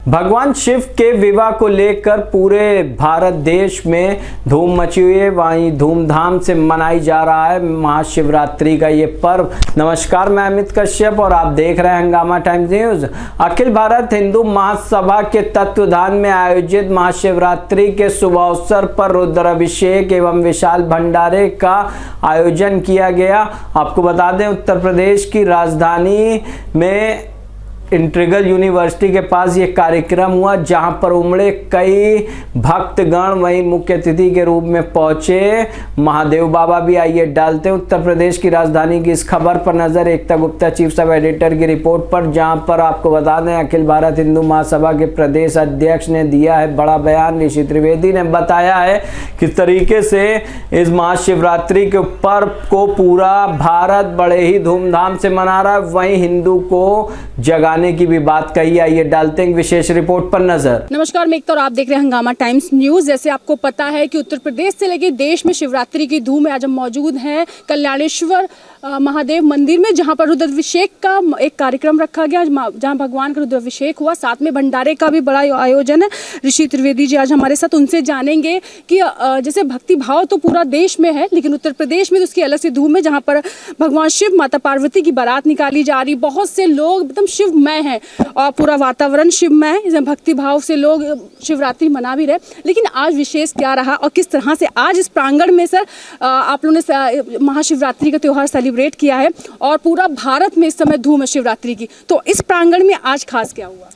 भगवान शिव के विवाह को लेकर पूरे भारत देश में धूम मची हुई है। वहीं धूमधाम से मनाई जा रहा है महाशिवरात्रि का ये पर्व। नमस्कार, मैं अमित कश्यप और आप देख रहे हैं हंगामा टाइम्स न्यूज। अखिल भारत हिंदू महासभा के तत्वाधान में आयोजित महाशिवरात्रि के शुभ अवसर पर रुद्राभिषेक एवं विशाल भंडारे का आयोजन किया गया। आपको बता दें, उत्तर प्रदेश की राजधानी में इंटीग्रल यूनिवर्सिटी के पास ये कार्यक्रम हुआ, जहां पर उमड़े कई भक्तगण वहीं मुख्य अतिथि के रूप में पहुंचे महादेव बाबा भी। आइए डालते हैं उत्तर प्रदेश की राजधानी की इस खबर पर नजर। एकता गुप्ता, चीफ सब एडिटर की रिपोर्ट पर, जहां पर आपको बता दें अखिल भारत हिंदू महासभा के प्रदेश अध्यक्ष ने दिया है बड़ा बयान। ऋषि त्रिवेदी ने बताया है किस तरीके से इस महाशिवरात्रि के पर्व को पूरा भारत बड़े ही धूमधाम से मना रहा है, वहीं हिंदू को जगाने की भी बात कही। आइए डालते हैं विशेष रिपोर्ट पर नजर। नमस्कार, मैं एकता और आप देख रहे हैं हंगामा टाइम्स न्यूज। जैसे आपको पता है कि उत्तर प्रदेश से लेकर देश में शिवरात्रि की धूम है। आज हम मौजूद हैं कल्याणेश्वर महादेव मंदिर में, जहां पर रुद्राभिषेक का एक कार्यक्रम रखा गया, जहां भगवान का रुद्राभिषेक हुआ। साथ में भंडारे का भी बड़ा आयोजन है। ऋषि त्रिवेदी जी आज हमारे साथ, उनसे जानेंगे कि जैसे भक्ति भाव तो पूरा देश में है, लेकिन उत्तर प्रदेश में तो उसकी अलग सी धूम है, जहां पर भगवान शिव माता पार्वती की बारात निकाली जा रही। बहुत से लोग एकदम शिवमय है और पूरा वातावरण शिवमय है। इसमें भक्ति भाव से लोग शिवरात्रि मना भी रहे। लेकिन आज विशेष क्या रहा और किस तरह से आज इस प्रांगण में सर आप लोगों ने महाशिवरात्रि का त्योहार सेलिब्रेट किया है और पूरा भारत में इस समय धूम है शिवरात्रि की, तो इस प्रांगण में आज खास क्या हुआ?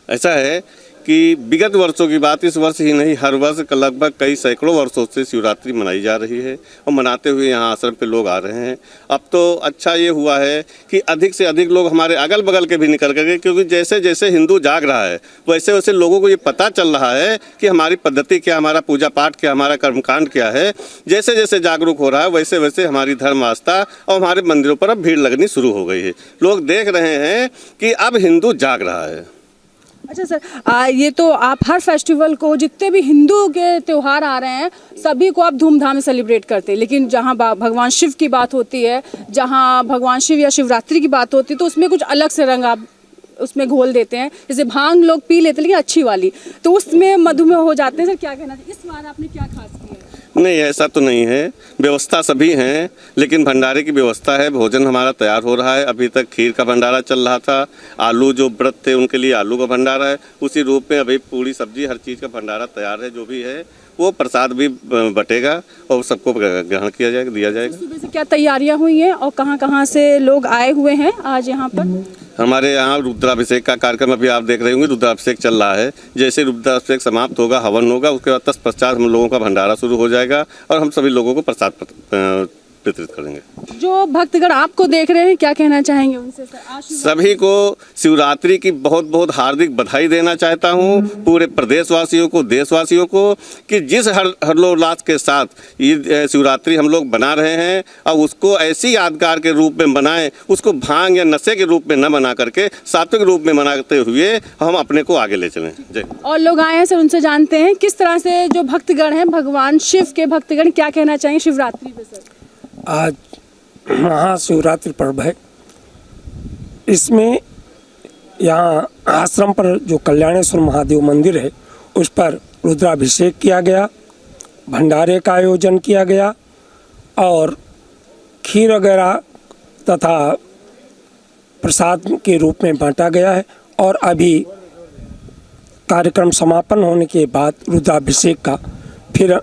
ऐसा है कि विगत वर्षों की बात, इस वर्ष ही नहीं हर वर्ष लगभग कई सैकड़ों वर्षों से शिवरात्रि मनाई जा रही है और मनाते हुए यहाँ आश्रम पे लोग आ रहे हैं। अब तो अच्छा ये हुआ है कि अधिक से अधिक लोग हमारे अगल बगल के भी निकल गए, क्योंकि जैसे जैसे हिंदू जाग रहा है वैसे वैसे लोगों को ये पता चल रहा है कि हमारी पद्धति क्या, हमारा पूजा पाठ क्या, हमारा कर्मकांड क्या है। जैसे जैसे जागरूक हो रहा है वैसे वैसे हमारी धर्म आस्था और हमारे मंदिरों पर अब भीड़ लगनी शुरू हो गई है। लोग देख रहे हैं कि अब हिंदू जाग रहा है। अच्छा सर, ये तो आप हर फेस्टिवल को, जितने भी हिंदू के त्यौहार आ रहे हैं सभी को आप धूमधाम से सेलिब्रेट करते हैं, लेकिन जहाँ भगवान शिव की बात होती है, जहाँ भगवान शिव या शिवरात्रि की बात होती है, तो उसमें कुछ अलग से रंग आप उसमें घोल देते हैं। जैसे भांग लोग पी लेते हैं लेकिन अच्छी वाली, तो उसमें मधुमेह हो जाते हैं। सर क्या कहना चाहिए, इस बार आपने क्या खास किया? नहीं, ऐसा तो नहीं है। व्यवस्था सभी हैं, लेकिन भंडारे की व्यवस्था है। भोजन हमारा तैयार हो रहा है। अभी तक खीर का भंडारा चल रहा था, आलू जो व्रत थे उनके लिए आलू का भंडारा है, उसी रूप में अभी पूरी सब्जी हर चीज़ का भंडारा तैयार है। जो भी है वो प्रसाद भी बटेगा और सबको ग्रहण किया जाएगा, दिया जाएगा। सुबह से क्या तैयारियां हुई हैं और कहाँ कहाँ से लोग आए हुए हैं आज यहाँ पर? हमारे यहाँ रुद्राभिषेक का कार्यक्रम अभी आप देख रहे होंगे, रुद्राभिषेक चल रहा है। जैसे रुद्राभिषेक समाप्त होगा, हवन होगा, उसके बाद तत्पश्चात हम लोगों का भंडारा शुरू हो जाएगा और हम सभी लोगों को प्रसाद वितरित करेंगे। जो भक्तगण आपको देख रहे हैं क्या कहना चाहेंगे उनसे सर? सभी को शिवरात्रि की बहुत बहुत हार्दिक बधाई देना चाहता हूँ, पूरे प्रदेशवासियों को, देशवासियों को, कि जिस हर्षोल्लास के साथ ये शिवरात्रि हम लोग बना रहे हैं और उसको ऐसी यादगार के रूप में बनाएं, उसको भांग या नशे के रूप में न बना करके सात्विक रूप में मनाते हुए हम अपने को आगे ले चलें। जय। और लोग आए हैं सर, उनसे जानते हैं किस तरह से जो भक्तगण हैं, भगवान शिव के भक्तगण क्या कहना चाहेंगे शिवरात्रि पे सर? आज महाशिवरात्रि पर्व है। इसमें यहाँ आश्रम पर जो कल्याणेश्वर महादेव मंदिर है उस पर रुद्राभिषेक किया गया, भंडारे का आयोजन किया गया और खीर वगैरह तथा प्रसाद के रूप में बांटा गया है। और अभी कार्यक्रम समापन होने के बाद रुद्राभिषेक का फिर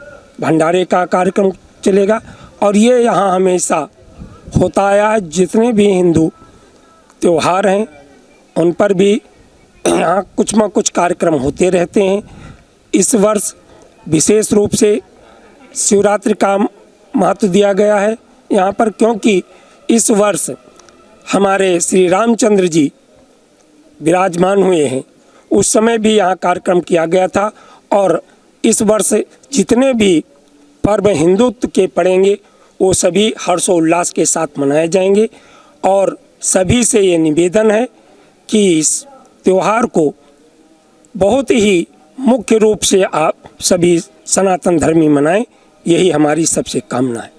भंडारे का कार्यक्रम चलेगा। और ये यहाँ हमेशा होता आया है। जितने भी हिंदू त्यौहार हैं उन पर भी यहाँ कुछ न कुछ कार्यक्रम होते रहते हैं। इस वर्ष विशेष रूप से शिवरात्रि का महत्व दिया गया है यहाँ पर, क्योंकि इस वर्ष हमारे श्री रामचंद्र जी विराजमान हुए हैं। उस समय भी यहाँ कार्यक्रम किया गया था और इस वर्ष जितने भी पर्व हिंदुत्व के पड़ेंगे वो सभी हर्षोल्लास के साथ मनाए जाएंगे। और सभी से ये निवेदन है कि इस त्यौहार को बहुत ही मुख्य रूप से आप सभी सनातन धर्मी मनाएं, यही हमारी सबसे कामना है।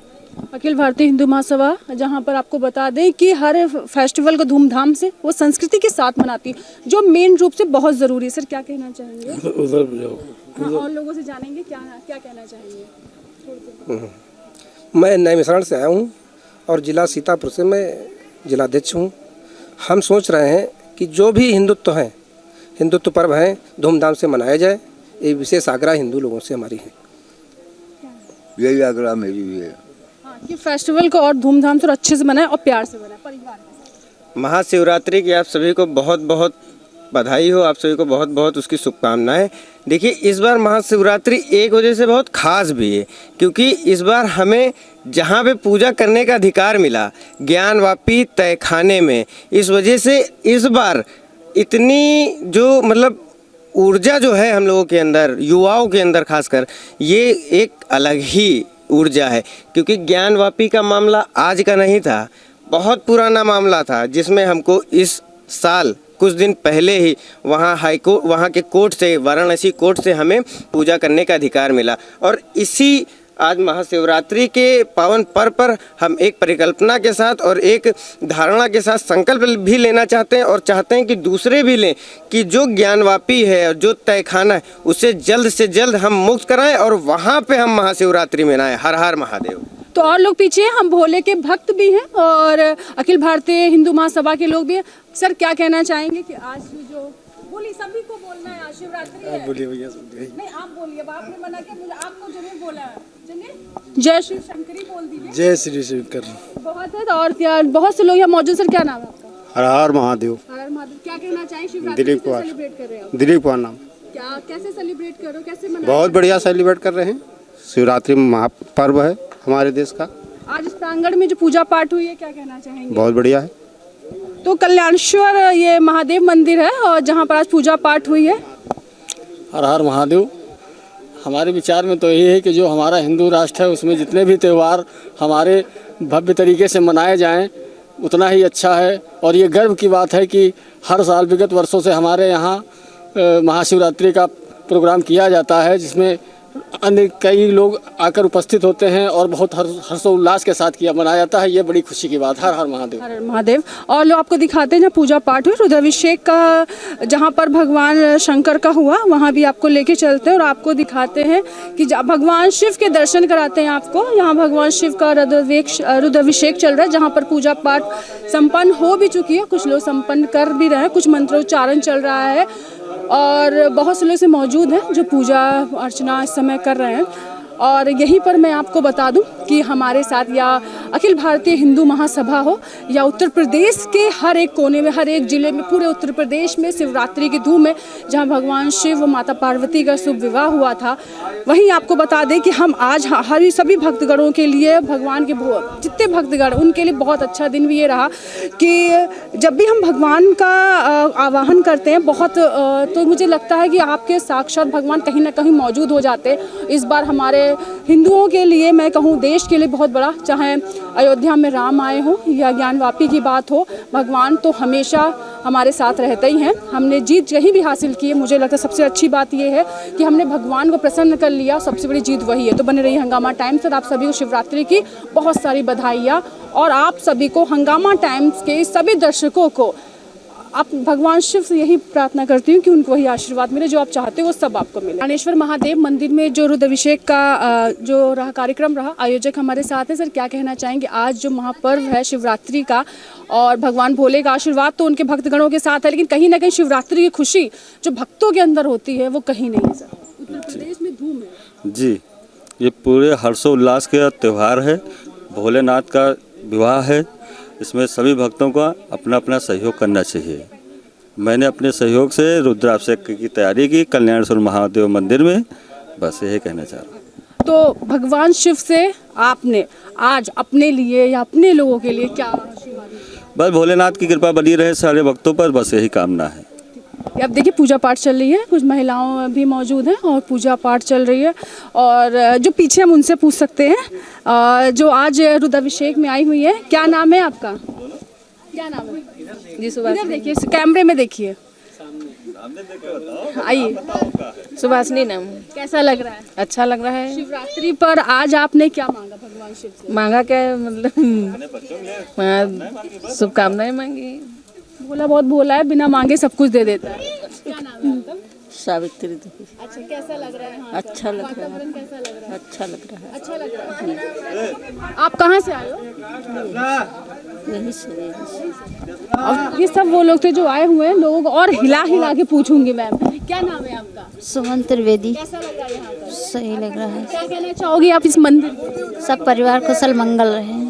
अखिल भारतीय हिंदू महासभा, जहां पर आपको बता दें कि हर फेस्टिवल को धूमधाम से वो संस्कृति के साथ मनाती है, जो मेन रूप से बहुत ज़रूरी है। सर क्या कहना चाहेंगे? उधर जाओ। हाँ, और लोगों से जानेंगे क्या क्या कहना चाहेंगे। मैं नए मिश्रण से आया हूँ और ज़िला सीतापुर से मैं जिलाध्यक्ष हूँ। हम सोच रहे हैं कि जो भी हिंदुत्व पर्व हैं धूमधाम से मनाया जाए। ये विशेष आग्रह हिंदू लोगों से हमारी है। यही आग्रह मेरी भी है। हाँ, कि फेस्टिवल को और धूमधाम से और अच्छे से मनाए और प्यार से मनाए परिवार के साथ। महाशिवरात्रि की आप सभी को बहुत बहुत बधाई हो, आप सभी को बहुत बहुत उसकी शुभकामनाएं। देखिए, इस बार महाशिवरात्रि एक वजह से बहुत खास भी है, क्योंकि इस बार हमें जहाँ पे पूजा करने का अधिकार मिला ज्ञानवापी तहखाने में, इस वजह से इस बार इतनी जो मतलब ऊर्जा जो है हम लोगों के अंदर, युवाओं के अंदर खासकर, ये एक अलग ही ऊर्जा है। क्योंकि ज्ञानवापी का मामला आज का नहीं था, बहुत पुराना मामला था, जिसमें हमको इस साल कुछ दिन पहले ही वहाँ के कोर्ट से, वाराणसी कोर्ट से हमें पूजा करने का अधिकार मिला। और इसी आज महाशिवरात्रि के पावन पर्व पर हम एक परिकल्पना के साथ और एक धारणा के साथ संकल्प भी लेना चाहते हैं और चाहते हैं कि दूसरे भी लें कि जो ज्ञानवापी है और जो तहखाना है उसे जल्द से जल्द हम मुक्त कराएं और वहाँ पे हम महाशिवरात्रि मनाएं। हर हर महादेव। तो और लोग पीछे हैं, हम भोले के भक्त भी हैं और अखिल भारतीय हिंदू महासभा के लोग भी हैं। सर क्या कहना चाहेंगे कि आज जो बोलिए, सभी को बोलना है, आज शिवरात्रि है। बोलिए भैया। नहीं, आप बोलिए, आपने मना किया, मुझे आपको जरूर बोला है। चलिए, जय श्री शंकरी बोल दीजिए। जय श्री शंकर। बहुत है। और क्या बहुत से लोग यहाँ मौजूद। सर क्या नाम है आपका? हर हर महादेव। हर हर महादेव। क्या कहना चाहिए? शिवरात्रि दिलीप कुमार सेलिब्रेट कर रहे हो? दिलीप कुमार नाम। क्या कैसे सेलिब्रेट कर रहे हो, कैसे मना? बहुत बढ़िया सेलिब्रेट कर रहे हैं। शिवरात्रि महापर्व है हमारे देश का। आज इस प्रांगण में जो पूजा पाठ हुई है, क्या कहना चाहेंगे? बहुत बढ़िया है। तो कल्याणेश्वर ये महादेव मंदिर है और जहाँ पर आज पूजा पाठ हुई है। हर हर महादेव। हमारे विचार में तो यही है कि जो हमारा हिंदू राष्ट्र है उसमें जितने भी त्यौहार हमारे भव्य तरीके से मनाए जाएं उतना ही अच्छा है। और ये गर्व की बात है कि हर साल विगत वर्षों से हमारे यहाँ महाशिवरात्रि का प्रोग्राम किया जाता है, जिसमें अन्य कई लोग आकर उपस्थित होते हैं और बहुत हर्षोल्लास के साथ मनाया जाता है। ये बड़ी खुशी की बात। हर हर महादेव। हर हर महादेव। और लोग आपको दिखाते हैं जहाँ पूजा पाठ हुई, रुद्राभिषेक का, जहाँ पर भगवान शंकर का हुआ, वहाँ भी आपको लेके चलते हैं और आपको दिखाते हैं कि भगवान शिव के दर्शन कराते हैं आपको। यहाँ भगवान शिव का रुद्राभिषेक चल रहा है, जहाँ पर पूजा पाठ संपन्न हो भी चुकी है, कुछ लोग संपन्न कर भी रहे हैं, कुछ मंत्रोच्चारण चल रहा है और बहुत से लोग से मौजूद हैं जो पूजा अर्चना इस समय कर रहे हैं। और यहीं पर मैं आपको बता दूं कि हमारे साथ या अखिल भारतीय हिंदू महासभा हो या उत्तर प्रदेश के हर एक कोने में, हर एक ज़िले में, पूरे उत्तर प्रदेश में शिवरात्रि की धूम है, जहां भगवान शिव व माता पार्वती का शुभ विवाह हुआ था। वहीं आपको बता दें कि हम आज हर सभी भक्तगणों के लिए, भगवान के जितने भक्तगण उनके लिए बहुत अच्छा दिन भी ये रहा कि जब भी हम भगवान का आवाहन करते हैं बहुत, तो मुझे लगता है कि आपके साक्षात भगवान कहीं ना कहीं मौजूद हो जाते। इस बार हमारे हिंदुओं के लिए, मैं कहूँ देश के लिए बहुत बड़ा, चाहे अयोध्या में राम आए हो या ज्ञानवापी की बात हो, भगवान तो हमेशा हमारे साथ रहते ही हैं। हमने जीत कहीं भी हासिल की है, मुझे लगता है सबसे अच्छी बात यह है कि हमने भगवान को प्रसन्न कर लिया, सबसे बड़ी जीत वही है। तो बने रही हंगामा टाइम्स और आप सभी को शिवरात्रि की बहुत सारी बधाइयाँ। और आप सभी को, हंगामा टाइम्स के सभी दर्शकों को, आप भगवान शिव से यही प्रार्थना करती हूँ कि उनको वही आशीर्वाद मिले जो आप चाहते हो वो सब आपको मिले। ज्ञानेश्वर महादेव मंदिर में जो रुद्राभिषेक का जो रहा कार्यक्रम रहा, आयोजक हमारे साथ हैं। सर क्या कहना चाहेंगे? आज जो महापर्व है शिवरात्रि का और भगवान भोले का आशीर्वाद तो उनके भक्तगणों के साथ है, लेकिन कहीं ना कहीं शिवरात्रि की खुशी जो भक्तों के अंदर होती है वो कहीं नहीं है। सर उत्तर प्रदेश में धूम है जी, ये पूरे हर्षोल्लास का त्यौहार है, भोलेनाथ का विवाह है। इसमें सभी भक्तों का अपना अपना सहयोग करना चाहिए। मैंने अपने सहयोग से रुद्राभिषेक की तैयारी की कल्याणेश्वर महादेव मंदिर में, बस यही कहना चाह रहा हूँ। तो भगवान शिव से आपने आज अपने लिए या अपने लोगों के लिए क्या आशीर्वाद? बस भोलेनाथ की कृपा बनी रहे सारे भक्तों पर, बस यही कामना है। अब देखिए पूजा पाठ चल रही है, कुछ महिलाओं भी मौजूद हैं और पूजा पाठ चल रही है। और जो पीछे हम उनसे पूछ सकते हैं जो आज रुद्राभिषेक में आई हुई है। क्या नाम है आपका? क्या नाम है जी? सुभाषिनी। देखिए कैमरे में देखिए, आइए। सुभाषिनी नाम। कैसा लग रहा है? अच्छा लग रहा है। शिवरात्रि पर आज आपने क्या मांगा भगवान मांगी शिव से? मांगा क्या है, मतलब शुभकामनाएं मांगी। भोला बहुत भोला है, बिना मांगे सब कुछ दे देता है। क्या नाम है आपका? सावित्री देवी। अच्छा, कैसा लग रहा है यहाँ? अच्छा लग रहा है। वातावरण कैसा लग रहा है? अच्छा लग रहा है। अच्छा लग रहा है। आप कहाँ से आए हो? यही से अब ये सब वो लोग थे जो आए हुए हैं, लोग और हिला हिला के पूछूंगी मैम। क्या नाम है आपका? सुमन त्रिवेदी। कैसा लग रहा है यहाँ पर? सही लग रहा है। क्या कहना चाहोगी आप इस मंदिर को? सब परिवार कुशल मंगल रहे।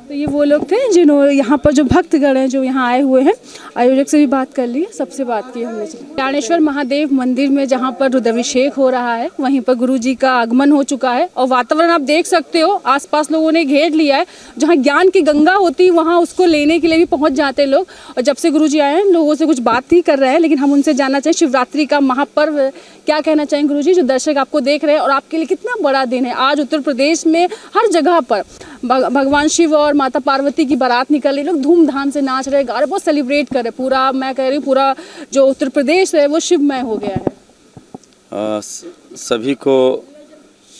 तो ये वो लोग थे जिन्होंने यहाँ पर जो भक्तगण हैं जो यहाँ आए हुए हैं। आयोजक से भी बात कर ली, सबसे बात की हमने। कल्याणेश्वर महादेव मंदिर में जहाँ पर रुद्राभिषेक हो रहा है, वहीं पर गुरुजी का आगमन हो चुका है और वातावरण आप देख सकते हो, आसपास लोगों ने घेर लिया है। जहाँ ज्ञान की गंगा होती है वहाँ उसको लेने के लिए भी पहुँच जाते हैं लोग। और जब से गुरुजी आए हैं लोगों से कुछ बात ही कर रहे हैं, लेकिन हम उनसे जानना चाहें शिवरात्रि का महापर्व क्या कहना चाहेंगे गुरुजी, जो दर्शक आपको देख रहे हैं और आपके लिए कितना बड़ा दिन है। आज उत्तर प्रदेश में हर जगह पर भगवान शिव और माता पार्वती की बारात निकल रही, लोग धूमधाम से नाच रहे, गा रहे, बहुत सेलिब्रेट कर रहे। पूरा मैं कह रही हूँ पूरा जो उत्तर प्रदेश है वो शिवमय हो गया है। सभी को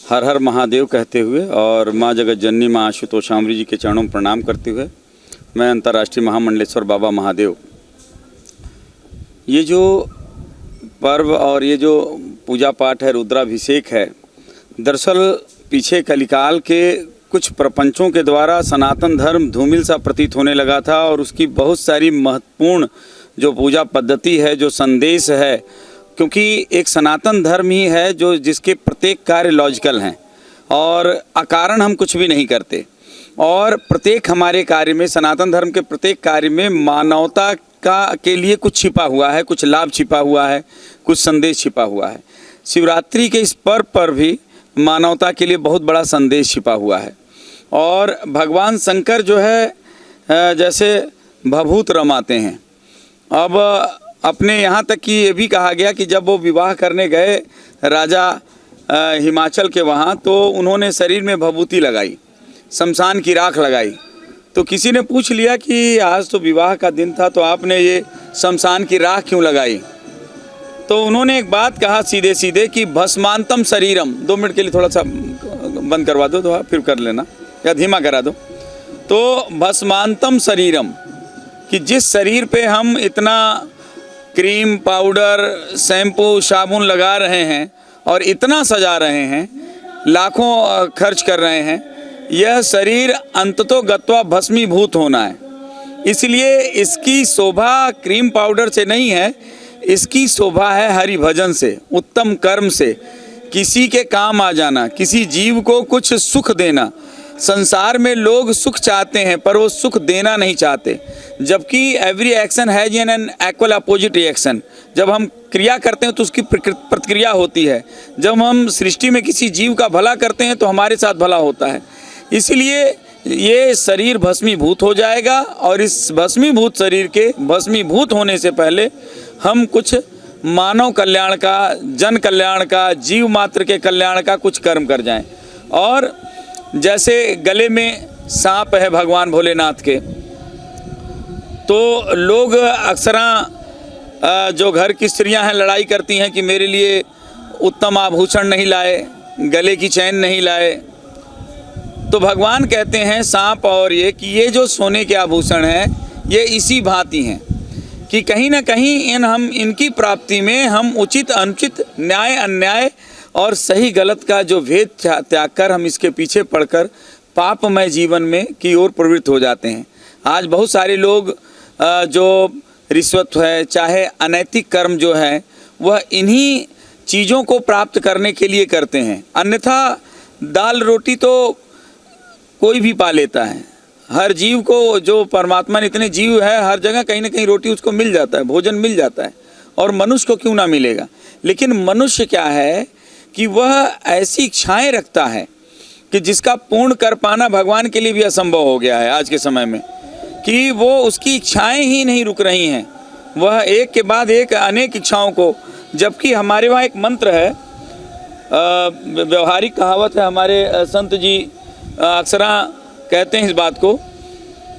हर हर महादेव कहते हुए और माँ जगत जननी माँ आशुतोषामरी जी के चरणों में प्रणाम करते हुए मैं अंतर्राष्ट्रीय महामंडलेश्वर बाबा महादेव, ये जो पर्व और ये जो पूजा पाठ है, रुद्राभिषेक है, दरअसल पीछे कलिकाल के कुछ प्रपंचों के द्वारा सनातन धर्म धूमिल सा प्रतीत होने लगा था और उसकी बहुत सारी महत्वपूर्ण जो पूजा पद्धति है, जो संदेश है, क्योंकि एक सनातन धर्म ही है जो जिसके प्रत्येक कार्य लॉजिकल हैं और अकारण हम कुछ भी नहीं करते और प्रत्येक हमारे कार्य में, सनातन धर्म के प्रत्येक कार्य में मानवता का के लिए कुछ छिपा हुआ है, कुछ लाभ छिपा हुआ है, कुछ संदेश छिपा हुआ है। शिवरात्रि के इस पर्व पर भी मानवता के लिए बहुत बड़ा संदेश छिपा हुआ है और भगवान शंकर जो है जैसे भभूत रमाते हैं। अब अपने यहाँ तक कि ये भी कहा गया कि जब वो विवाह करने गए राजा हिमाचल के वहाँ, तो उन्होंने शरीर में भभूति लगाई, शमशान की राख लगाई। तो किसी ने पूछ लिया कि आज तो विवाह का दिन था, तो आपने ये शमशान की राख क्यों लगाई? तो उन्होंने एक बात कहा सीधे सीधे कि भस्मांतम शरीरम। 2 मिनट के लिए थोड़ा सा बंद करवा दो, तो फिर कर लेना या धीमा करा दो। तो भस्मांतम शरीरम, कि जिस शरीर पे हम इतना क्रीम, पाउडर, शैम्पू, साबुन लगा रहे हैं और इतना सजा रहे हैं, लाखों खर्च कर रहे हैं, यह शरीर अंततो गत्वा भस्मीभूत होना है। इसलिए इसकी शोभा क्रीम पाउडर से नहीं है, इसकी शोभा है हरि भजन से, उत्तम कर्म से, किसी के काम आ जाना, किसी जीव को कुछ सुख देना। संसार में लोग सुख चाहते हैं पर वो सुख देना नहीं चाहते, जबकि every action has an equal opposite reaction. जब हम क्रिया करते हैं तो उसकी प्रतिक्रिया होती है। जब हम सृष्टि में किसी जीव का भला करते हैं तो हमारे साथ भला होता है। इसलिए ये शरीर भस्मीभूत हो जाएगा और इस भस्मीभूत शरीर के भस्मीभूत होने से पहले हम कुछ मानव कल्याण का, जन कल्याण का, जीव मात्र के कल्याण का कुछ कर्म कर जाएं। और जैसे गले में सांप है भगवान भोलेनाथ के, तो लोग अक्सर जो घर की स्त्रियां हैं लड़ाई करती हैं कि मेरे लिए उत्तम आभूषण नहीं लाए, गले की चैन नहीं लाए। तो भगवान कहते हैं सांप और ये कि ये जो सोने के आभूषण हैं ये इसी भांति हैं कि कहीं ना कहीं इनकी प्राप्ति में हम उचित अनुचित, न्याय अन्याय और सही गलत का जो भेद त्याग कर हम इसके पीछे पड़कर पापमय जीवन में की ओर प्रवृत्त हो जाते हैं। आज बहुत सारे लोग जो रिश्वत है, चाहे अनैतिक कर्म जो है, वह इन्हीं चीज़ों को प्राप्त करने के लिए करते हैं। अन्यथा दाल रोटी तो कोई भी पा लेता है। हर जीव को, जो परमात्मा ने इतने जीव है, हर जगह कहीं ना कहीं रोटी उसको मिल जाता है, भोजन मिल जाता है, और मनुष्य को क्यों ना मिलेगा। लेकिन मनुष्य क्या है कि वह ऐसी इच्छाएं रखता है कि जिसका पूर्ण कर पाना भगवान के लिए भी असंभव हो गया है आज के समय में, कि वो उसकी इच्छाएं ही नहीं रुक रही हैं, वह एक के बाद एक अनेक इच्छाओं को। जबकि हमारे वहाँ एक मंत्र है, व्यवहारिक कहावत है, हमारे संत जी अक्सर कहते हैं इस बात को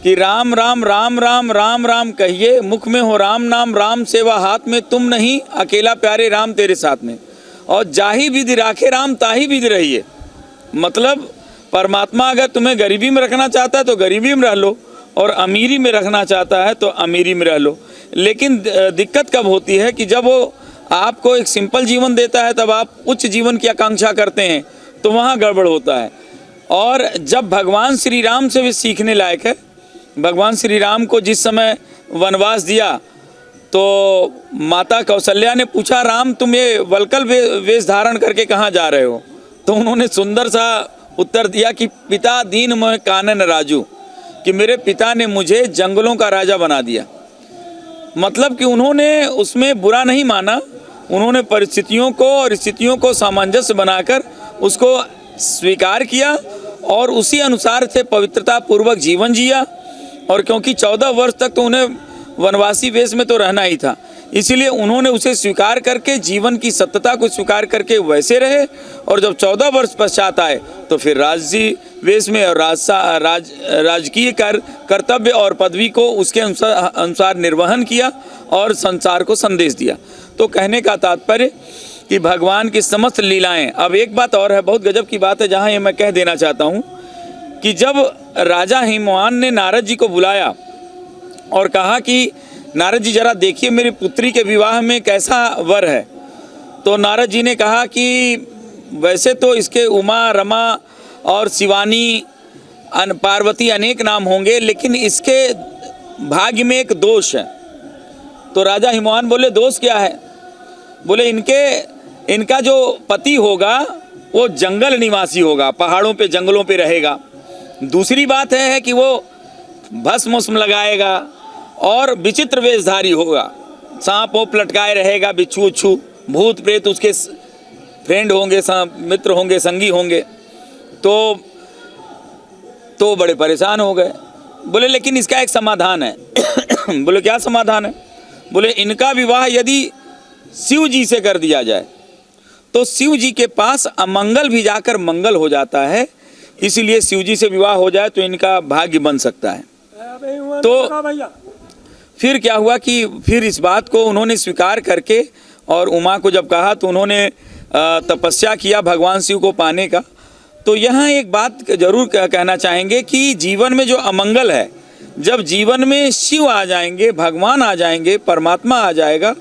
कि राम राम राम राम राम राम कहिए, मुख में हो राम नाम, राम सेवा हाथ में, तुम नहीं अकेला प्यारे राम तेरे साथ में। और जाही विधि राखे राम ताही विधि रहिए। मतलब परमात्मा अगर तुम्हें गरीबी में रखना चाहता है तो गरीबी में रह लो, और अमीरी में रखना चाहता है तो अमीरी में रह लो। लेकिन दिक्कत कब होती है कि जब वो आपको एक सिंपल जीवन देता है तब आप उच्च जीवन की आकांक्षा करते हैं, तो वहाँ गड़बड़ होता है। और जब भगवान श्री राम से भी सीखने लायक है। भगवान श्री राम को जिस समय वनवास दिया तो माता कौशल्या ने पूछा, राम तुम ये वल्कल वेश धारण करके कहाँ जा रहे हो? तो उन्होंने सुंदर सा उत्तर दिया कि पिता दीन मोह कानन राजू, कि मेरे पिता ने मुझे जंगलों का राजा बना दिया। मतलब कि उन्होंने उसमें बुरा नहीं माना, उन्होंने परिस्थितियों को और स्थितियों को सामंजस्य बनाकर उसको स्वीकार किया और उसी अनुसार से पवित्रता पूर्वक जीवन जिया। और क्योंकि 14 वर्ष तक तो उन्हें वनवासी वेश में तो रहना ही था, इसीलिए उन्होंने उसे स्वीकार करके जीवन की सत्यता को स्वीकार करके वैसे रहे। और जब 14 वर्ष पश्चात आए तो फिर राजसी वेश में और राजकीय कर्तव्य और पदवी को उसके अनुसार निर्वहन किया और संसार को संदेश दिया। तो कहने का तात्पर्य कि भगवान की समस्त लीलाएं। अब एक बात और है, बहुत गजब की बात है, जहाँ ये मैं कह देना चाहता हूँ कि जब राजा हिमवान ने नारद जी को बुलाया और कहा कि नारद जी जरा देखिए मेरी पुत्री के विवाह में कैसा वर है, तो नारद जी ने कहा कि वैसे तो इसके उमा, रमा और शिवानी, पार्वती अनेक नाम होंगे, लेकिन इसके भाग्य में एक दोष है। तो राजा हिमवान बोले, दोष क्या है? बोले इनका जो पति होगा वो जंगल निवासी होगा, पहाड़ों पे जंगलों पे रहेगा। दूसरी बात है कि वो भस्म उस्म लगाएगा और विचित्र वेशधारी होगा, सांप ओप लटकाए रहेगा, बिच्छू उच्छू, भूत प्रेत उसके फ्रेंड होंगे, मित्र होंगे, संगी होंगे। तो बड़े परेशान हो गए। बोले लेकिन इसका एक समाधान है। बोले क्या समाधान है? बोले इनका विवाह यदि शिव जी से कर दिया जाए तो शिव जी के पास अमंगल भी जाकर मंगल हो जाता है, इसीलिए शिव जी से विवाह हो जाए तो इनका भाग्य बन सकता है। तो फिर क्या हुआ कि फिर इस बात को उन्होंने स्वीकार करके और उमा को जब कहा तो उन्होंने तपस्या किया भगवान शिव को पाने का। तो यहाँ एक बात जरूर कहना चाहेंगे कि जीवन में जो अमंगल है, जब जीवन में शिव आ जाएंगे, भगवान आ जाएंगे, परमात्मा आ जाएगा,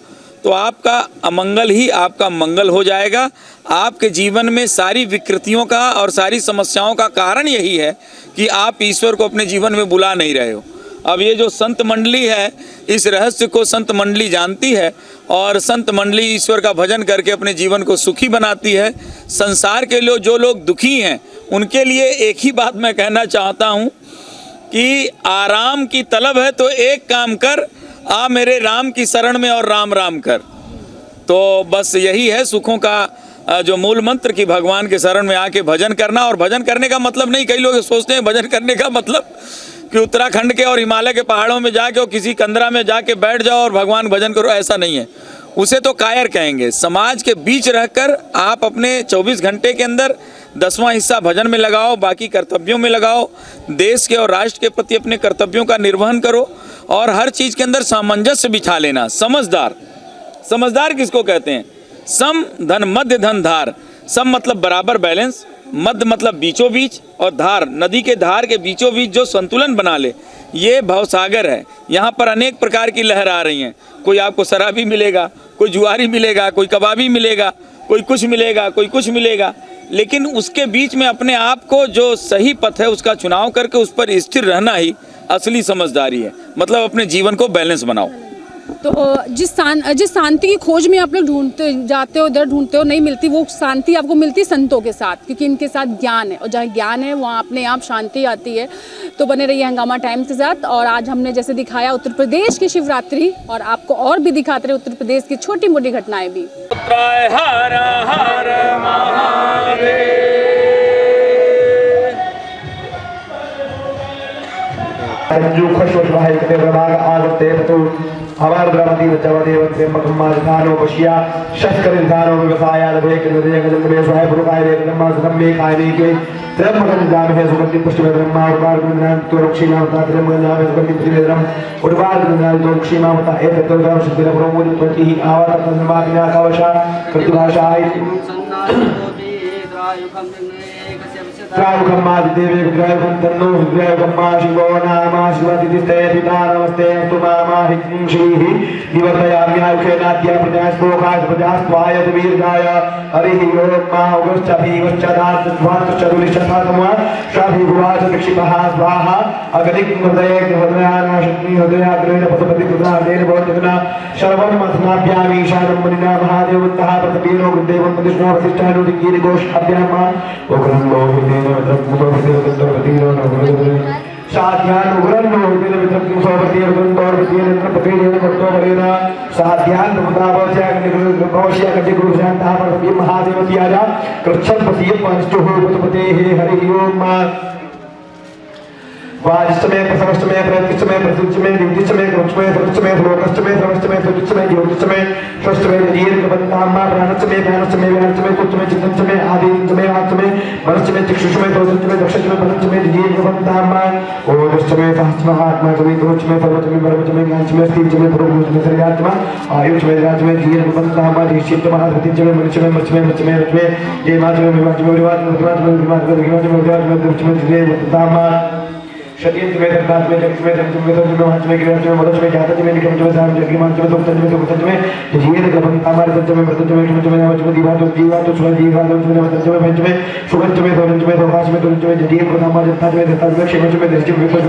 तो आपका अमंगल ही आपका मंगल हो जाएगा। आपके जीवन में सारी विकृतियों का और सारी समस्याओं का कारण यही है कि आप ईश्वर को अपने जीवन में बुला नहीं रहे हो। अब ये जो संत मंडली है, इस रहस्य को संत मंडली जानती है और संत मंडली ईश्वर का भजन करके अपने जीवन को सुखी बनाती है। संसार के लोग जो लोग दुखी हैं उनके लिए एक ही बात मैं कहना चाहता हूँ कि आराम की तलब है तो एक काम कर, आ मेरे राम की शरण में और राम राम कर। तो बस यही है सुखों का जो मूल मंत्र कि भगवान के शरण में आके भजन करना। और भजन करने का मतलब नहीं, कई लोग सोचते हैं भजन करने का मतलब कि उत्तराखंड के और हिमालय के पहाड़ों में जाके और किसी कंदरा में जाके बैठ जाओ और भगवान भजन करो, ऐसा नहीं है। उसे तो कायर कहेंगे। समाज के बीच रहकर आप अपने 24 घंटे के अंदर 10वां हिस्सा भजन में लगाओ, बाकी कर्तव्यों में लगाओ, देश के और राष्ट्र के प्रति अपने कर्तव्यों का निर्वहन करो और हर चीज़ के अंदर सामंजस्य बिठा लेना। समझदार किसको कहते हैं? सम धन मध्य धन धार। सम मतलब बराबर बैलेंस, मध्य मतलब बीचों बीच, और धार नदी के धार के बीचों बीच जो संतुलन बना ले, ये भवसागर है। यहाँ पर अनेक प्रकार की लहर आ रही हैं। कोई आपको शराबी मिलेगा, कोई जुआरी मिलेगा, कोई कबाबी मिलेगा, कोई कुछ मिलेगा, कोई कुछ मिलेगा, लेकिन उसके बीच में अपने आप को जो सही पथ है उसका चुनाव करके उस पर स्थिर रहना ही असली समझदारी है। मतलब अपने जीवन को बैलेंस बनाओ। तो जिस शांति की खोज में आप लोग ढूंढते जाते हो, इधर ढूंढते हो, नहीं मिलती, वो शांति आपको मिलती है संतों के साथ, क्योंकि इनके साथ ज्ञान है और जहाँ ज्ञान है वहाँ अपने आप शांति आती है। तो बने रहिए हंगामा टाइम्स के साथ। और आज हमने जैसे दिखाया उत्तर प्रदेश की शिवरात्रि, और आपको और भी दिखाते रहे उत्तर प्रदेश की छोटी मोटी घटनाएं भी। हर हर महादेव। संजू खुश आगते अमरद्रवती वचवदेव त्र्यंबकं माजधानो पश्या शस्करिधानो व्यवसायादभे कृतदेकजन्मे स्वाय पुरुषाय वेकदम्मासनम्मे कायमेके त्र्यंबकं जामहे सुगन्धिं पुष्टिमे ब्रह्मा उर्वारुकं त्वरुक्षीमावता त्र्यंबकं जामहे सुगन्धिं प्रतिवेदनम् उर्वारुकं त्वरुक्षीमावता एतत्तोदां शुद्धिरप्रोमोदित्वतिः आवादत्तन्मादिनाकावशा कृतिभाषाय त्रायुकम्मादिदेवे विग्रहकं तन्नो विग्रहकम्मा शिवो नाम शिवतिस्ते पिता नमस्ते अस्तु मामा हिं श्रीः निवर्तयाम्यायुखेनाद्य प्रजास्तोकाय प्रजास्त्वाय वीर्गाय हरिः ओं मा उगश्चभिवश्चदान्तध्वान्तश्चरुलिशतातमा शाभिगुवाच दक्षिपः स्वाहा अगनिग्मृदये हृदयानाशक्ति हृदयाग्रेण पशुपतिकृतादेन भवत्यग्ना शर्वं मथनाभ्यामीशानं मनिना महादेवन्तः प्रतपीनो गुरुदेवं मदिष्णो वसिष्ठानुदिगीरिघोषाभ्याम् उग्रं लोहितेन साध्यान उग्रं लोहितेन वित्रक्तिं सोपतेन गुरुन्दोर्वितेन प्रपेदेन कर्तोबलेन साध्यान भवस्याकटिगुरुशान्तः परतपी महादेवत्याजा कृच्छन्पति पंचुः पशुपतेः हरिः ओं वाजिष्ठमे प्रसवष्टमे प्रत्यक्षमे प्रसुच्चमे द्वितीयमे कृच्छमे सरुच्चमे श्लोकष्टमे सर्वष्टमे सदुच्चमे ज्योतिष्टमे षष्ठमे दीर्घबन्धाम्मा प्राणष्टमे ज्ञानष्टमे व्यानष्टमे कुच्चमे चित्तष्टमे आदिष्टमे वाच्चमे मनष्टमे चक्षुष्टमे दोषष्टमे दक्षष्टमे पञ्चमे दीर्घबन्धाम्मा ओदष्टमे सहस्रमे आत्माष्टमे दोषष्टमे सर्वष्टमे परमष्टमे ज्ञानष्टमे स्थितिष्टमे पुरोगुष्टमे शरीरात्मा आयुष्टमे राजमे दीर्घबन्धाम्मा दीक्षितमे आदित्यमे मनुष्यमे मनुष्यमे मनुष्यमे मनुष्यमे देवाष्टमे विवाष्टमे विवाष्टमे विवाष्टमे दीर्घबन्धाम्मा शरीर दर्दात में जगत में धर्म में धर्म में वाच में गिरज में मदद में जाता में निकम में साम जगी मान में दुख में दुख में जीवन का बंद हमारे बच्चे में बच्चे में बच्चे में बच्चे में दीवा तो स्व जीवा तो में बच्चे में सुगंध में सोरंज में दोभाष में दुर्ज में जदीय प्रथम जनता में दत्ता में क्षेम में दृष्टि में